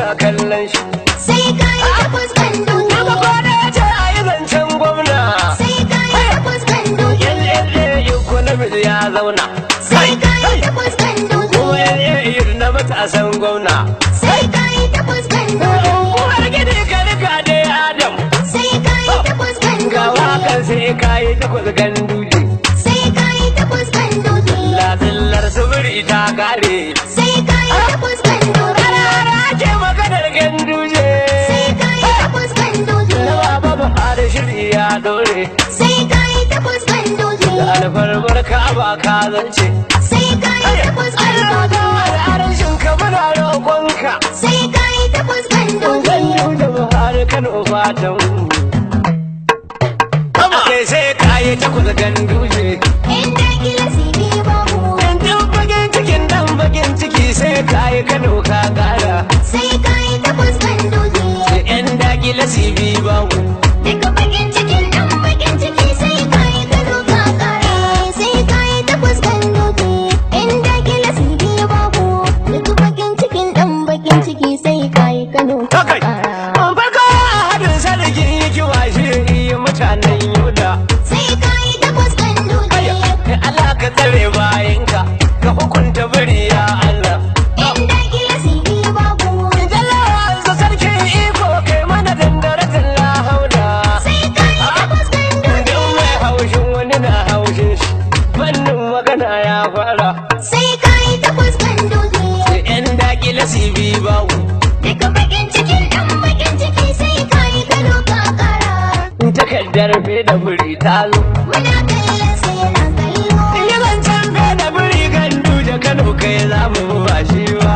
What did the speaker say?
muna kallon shi. Sai ka yi takwas kan dutse. Na kwana ya ce a yi zancen gwamna. Sai ka yi takwas kan dutse. Economic ya zauna. Sai ka yi takwas kan dutse. Kuma na matasan gwamna. Sai ka yi takwas kan dutse. Uwar gidi ka rika dai Adam. Sai ka yi takwas kan Ga dutse. wakan sai ka yi takwas ganduje. Sai ka yi takwas kan dutse. Latsillar suburi ta kare. Sai ka yi takwas kan dutse. Rara ke maganar ganduje. Sai ka yi takwas kan dutse. Na baba Buhari shiri ya dore. Sai ka yi takwas kan dutse. Da alfarmar ka ba ka zance. Sai ka yi takwas kan dutse. Al'arashin ka muna roƙonka. Sai ka yi takwas kan dutse. Ganduje Buhari Kano fatan. Sai ka yi takwas ganduje. Inda kila sibi babu. Yanzu bakin cikin dan bakin ciki sai ka yi Kano ka kara. Sai ka yi takwas kan dutse. Yan dakila sibi bawu. Duka bakin cikin dan bakin ciki sai ka yi Kano ka kara. Sai ka yi takwas kan dutse. Inda kila sibi babu. Duka bakin cikin dan bakin ciki sai ka yi Kano ka kara. Farko a hadin sarki yake washe iya mutanen Yoda. Sai ka yi takwas kan dutse. Allah ka tsare bayanka ka hukunta bari ya Allah. Inda kila sibi babu. Jalawansa sarki iko kai mana dandaratin lahauna. Sai ka yi takwas kan Don dutse. mai haushin wani na haushin shi. Fannin magana ya fara. Sai ka yi takwas kan dutse. Yan dakila sibi bawu. Duka bakin cikin dan bakin ciki sai ka yi Kano ka kara. Takardar fe da buri ta zo. Muna kallon sai yana kallo. Yi zancen fe da buri gandu da Kano kai za mu ba shi ba.